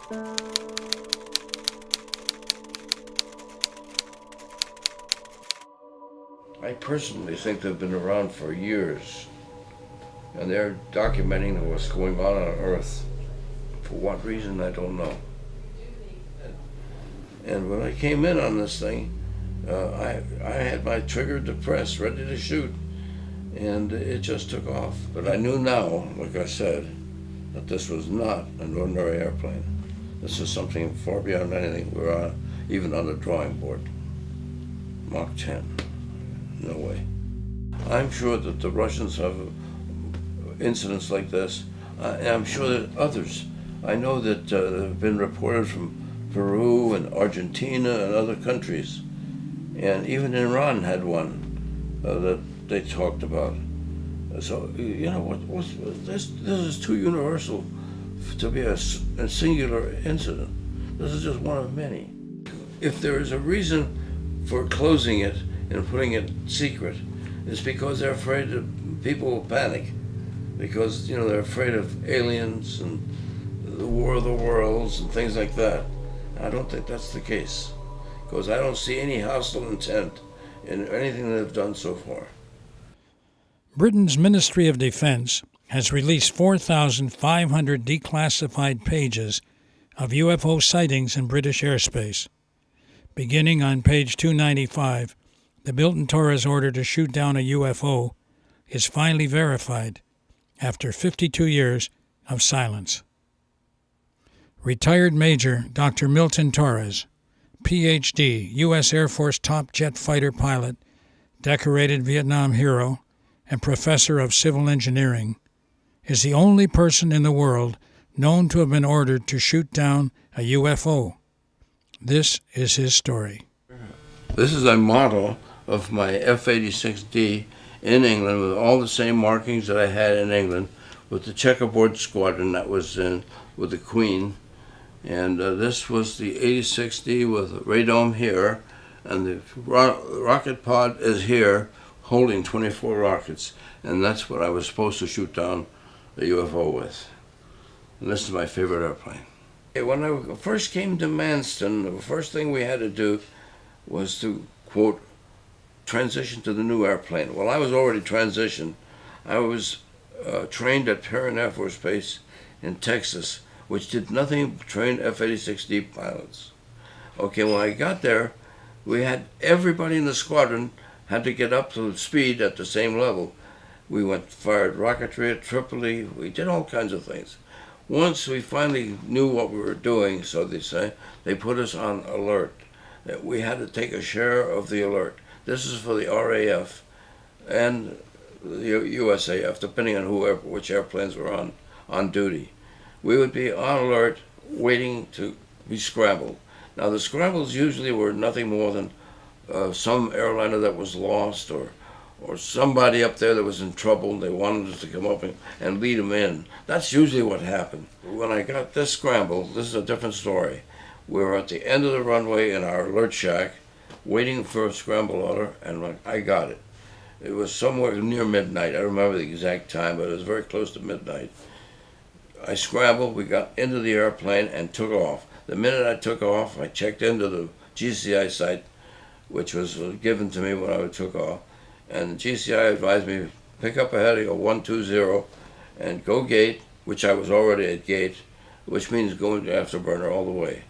I personally think they've been around for years, and they're documenting what's going on Earth. For what reason, I don't know. And when I came in on this thing, I had my trigger depressed, ready to shoot, and it just took off. But I knew now, like I said, that this was not an ordinary airplane. This is something far beyond anything we're on, even on the drawing board. Mach 10. No way. I'm sure that the Russians have incidents like this, and I'm sure that others. I know that there have been reported from Peru and Argentina and other countries, and even Iran had one that they talked about. So, you know, this is too universal to be a singular incident. This is just one of many. If there is a reason for closing it and putting it secret, it's because they're afraid that people will panic, because, you know, they're afraid of aliens and the War of the Worlds and things like that. I don't think that's the case, because I don't see any hostile intent in anything they've done so far. Britain's Ministry of Defense has released 4,500 declassified pages of UFO sightings in British airspace. Beginning on page 295, the Milton Torres order to shoot down a UFO is finally verified after 52 years of silence. Retired Major Dr. Milton Torres, Ph.D., U.S. Air Force top jet fighter pilot, decorated Vietnam hero, and professor of civil engineering, is the only person in the world known to have been ordered to shoot down a UFO. This is his story. This is a model of my F-86D in England with all the same markings that I had in England, with the checkerboard squadron that was in with the Queen. And this was the 86D with the radome here, and the rocket pod is here holding 24 rockets, and that's what I was supposed to shoot down the UFO with. And this is my favorite airplane. When I first came to Manston, the first thing we had to do was to, quote, transition to the new airplane. Well, I was already transitioned. I was trained at Perrin Air Force Base in Texas, which did nothing but train F-86D pilots. Okay, when I got there, we had everybody in the squadron had to get up to speed at the same level. We fired rocketry at Tripoli. We did all kinds of things. Once we finally knew what we were doing, so they say, they put us on alert. That we had to take a share of the alert. This is for the RAF and the USAF, depending on which airplanes were on duty. We would be on alert, waiting to be scrambled. Now, the scrambles usually were nothing more than some airliner that was lost, or somebody up there that was in trouble, and they wanted us to come up and lead them in. That's usually what happened. When I got this scramble, this is a different story. We were at the end of the runway in our alert shack, waiting for a scramble order, and I got it. It was somewhere near midnight. I don't remember the exact time, but it was very close to midnight. I scrambled, we got into the airplane and took off. The minute I took off, I checked into the GCI site, which was given to me when I took off, and the GCI advised me, pick up a heading of 120 and go gate, which I was already at gate, which means going to afterburner all the way.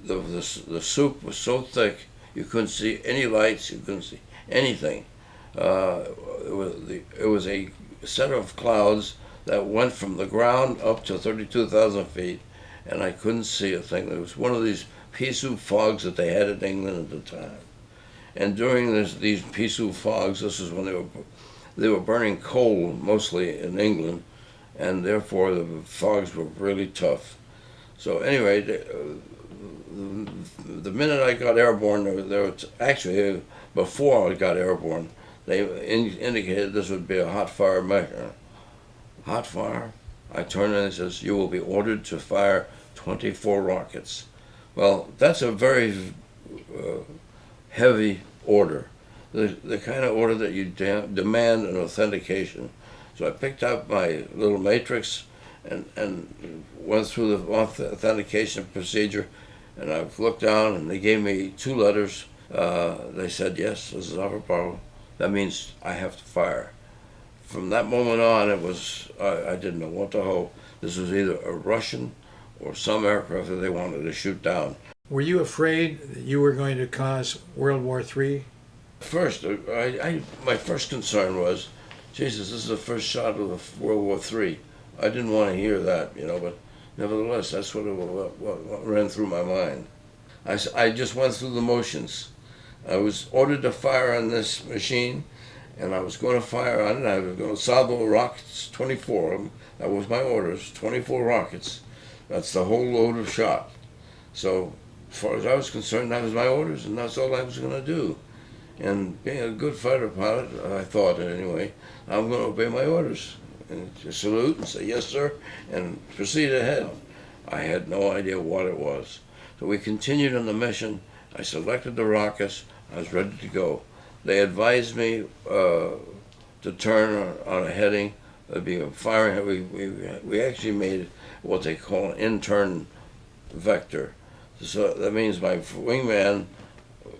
The soup was so thick, you couldn't see any lights, you couldn't see anything. It was a set of clouds that went from the ground up to 32,000 feet, and I couldn't see a thing. It was one of these pea soup fogs that they had in England at the time. And during these pea soup fogs, this is when they were burning coal mostly in England, and therefore the fogs were really tough. So anyway, the minute I got airborne, there was actually, before I got airborne, they indicated this would be a hot fire measure. Hot fire? I turned and it says, you will be ordered to fire 24 rockets. Well, that's a very heavy order, the kind of order that you demand an authentication. So I picked up my little matrix and went through the authentication procedure, and I looked down, and they gave me 2 letters. They said, yes, this is our problem. That means I have to fire. From that moment on, it was, I didn't know what to hope. This was either a Russian or some aircraft that they wanted to shoot down. Were you afraid that you were going to cause World War III? First, my first concern was, Jesus, this is the first shot of World War III. I didn't want to hear that, but nevertheless, that's what ran through my mind. I just went through the motions. I was ordered to fire on this machine, and I was going to fire on it. I was going to salvo rockets, 24 of them. That was my orders, 24 rockets. That's the whole load of shot. So, as far as I was concerned, that was my orders, and that's all I was going to do. And being a good fighter pilot, I thought anyway, I'm going to obey my orders. And just salute and say, yes, sir, and proceed ahead. I had no idea what it was. So we continued on the mission. I selected the rockets. I was ready to go. They advised me to turn on a heading. There'd be a firing. We actually made what they call an intern vector. So that means my wingman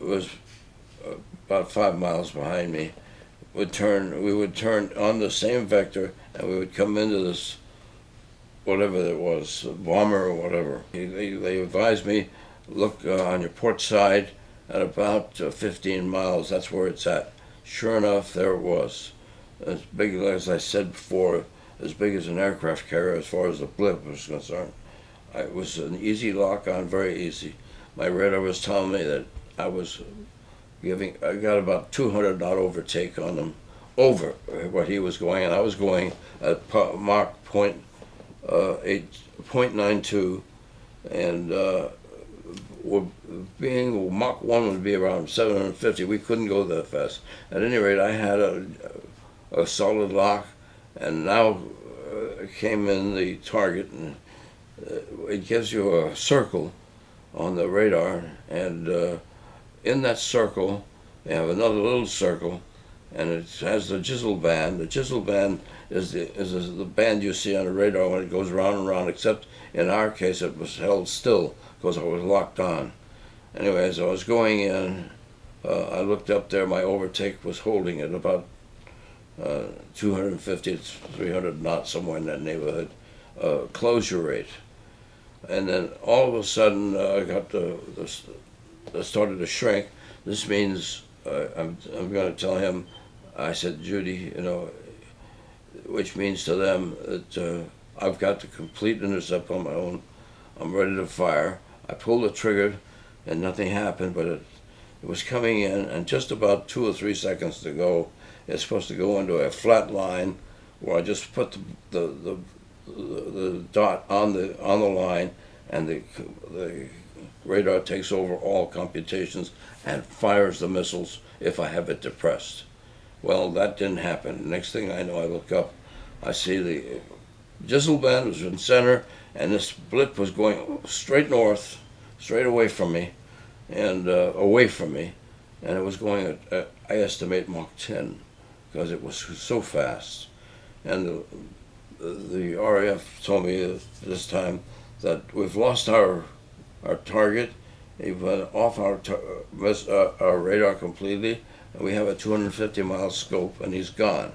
was about 5 miles behind me. We would turn on the same vector, and we would come into this, whatever it was, bomber or whatever. They advised me, look on your port side at about 15 miles. That's where it's at. Sure enough, there it was. As big as I said before, as big as an aircraft carrier as far as the blip was concerned. It was an easy lock on, very easy. My radar was telling me that I got about 200 knot overtake on them, over what he was going, and I was going at Mach 0.92, and Mach 1 would be around 750. We couldn't go that fast. At any rate, I had a solid lock, and now came in the target, and it gives you a circle on the radar, and in that circle, they have another little circle, and it has the Jizzle band. The Jizzle band is the band you see on the radar when it goes round and round, except in our case it was held still because I was locked on. Anyway, as I was going in, I looked up there, my overtake was holding at about 250 to 300 knots, somewhere in that neighborhood, closure rate. And then all of a sudden, I got started to shrink. This means I'm going to tell him. I said, Judy, which means to them that I've got the complete intercept on my own. I'm ready to fire. I pulled the trigger, and nothing happened. But it was coming in, and just about 2 or 3 seconds to go. It's supposed to go into a flat line, where I just put the dot on the line, and the radar takes over all computations and fires the missiles if I have it depressed. Well, that didn't happen. Next thing I know, I look up, I see the Jizzle band was in center, and this blip was going straight north, straight away from me, and away from me, and it was going at I estimate Mach 10, because it was so fast. And the RAF told me this time that we've lost our target. He went off our radar completely, and we have a 250-mile scope, and he's gone.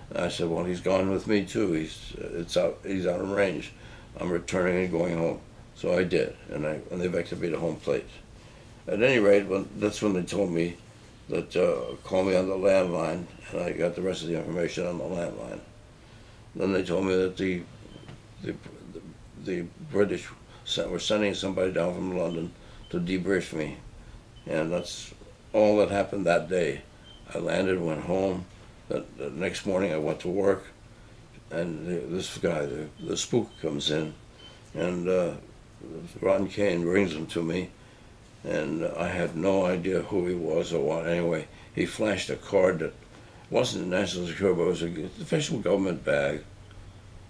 And I said, well, he's gone with me too. He's out of range. I'm returning and going home. So I did, and they vectored me to home plate. At any rate, that's when they told me that call me on the landline, and I got the rest of the information on the landline. Then they told me that the British were sending somebody down from London to debrief me, and that's all that happened that day. I landed, went home. The next morning I went to work, and this guy, the spook, comes in, and Ron Kane brings him to me, and I had no idea who he was or what. Anyway, he flashed a card that wasn't national security, but it was an official government bag.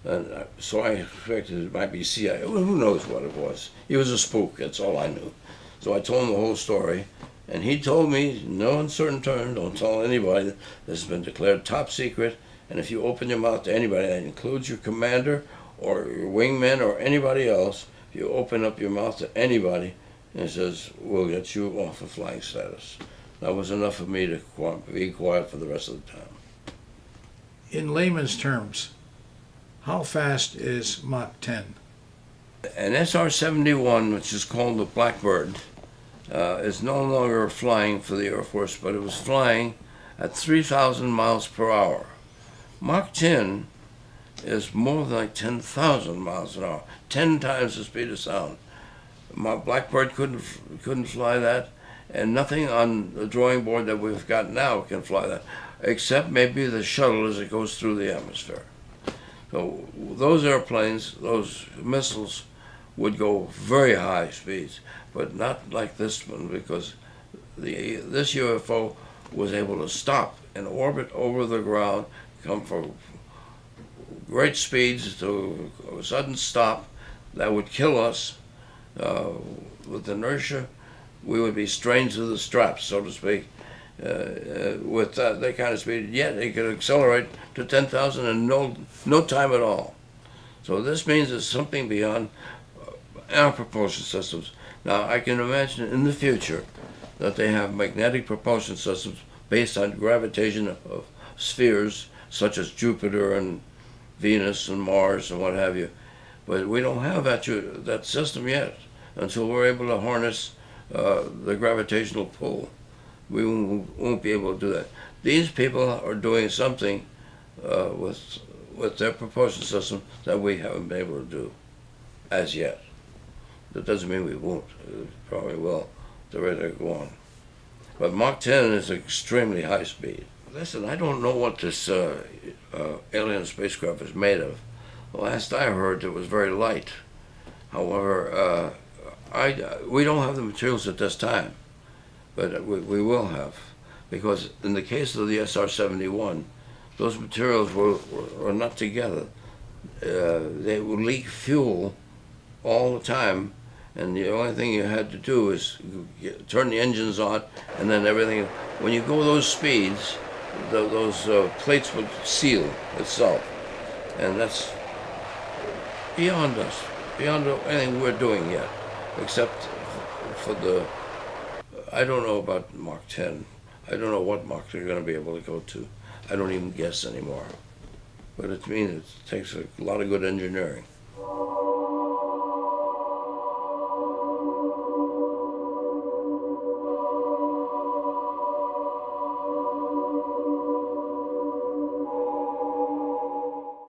And so I expected it might be CIA. Who knows what it was? He was a spook, that's all I knew. So I told him the whole story, and he told me, in no uncertain terms, don't tell anybody, this has been declared top secret, and if you open your mouth to anybody, that includes your commander or your wingmen or anybody else, if you open up your mouth to anybody and it says, we'll get you off of flying status. That was enough for me to be quiet for the rest of the time. In layman's terms, how fast is Mach 10? An SR-71, which is called the Blackbird, is no longer flying for the Air Force, but it was flying at 3,000 miles per hour. Mach 10 is more than like 10,000 miles an hour, 10 times the speed of sound. My Blackbird couldn't fly that, and nothing on the drawing board that we've got now can fly that, except maybe the shuttle as it goes through the atmosphere. So those airplanes, those missiles, would go very high speeds, but not like this one, because this UFO was able to stop and orbit over the ground, come from great speeds to a sudden stop that would kill us. With inertia, we would be strained to the straps, so to speak, with that kind of speed. Yet it could accelerate to 10,000 in no time at all. So this means it's something beyond our propulsion systems. Now, I can imagine in the future that they have magnetic propulsion systems based on gravitation of spheres, such as Jupiter and Venus and Mars and what have you. But we don't have that system yet until we're able to harness the gravitational pull. We won't be able to do that. These people are doing something with their propulsion system that we haven't been able to do as yet. That doesn't mean we won't. We probably will. They're ready to go on. But Mach 10 is extremely high speed. Listen, I don't know what this alien spacecraft is made of. Last I heard, it was very light. However, we don't have the materials at this time, but we will have, because in the case of the SR-71, those materials were not together. They would leak fuel all the time, and the only thing you had to do is turn the engines on, and then everything. When you go those speeds, those plates would seal itself, and that's beyond us, beyond anything we're doing yet, except for I don't know about Mach 10. I don't know what Mach they're going to be able to go to. I don't even guess anymore. But it means it takes a lot of good engineering.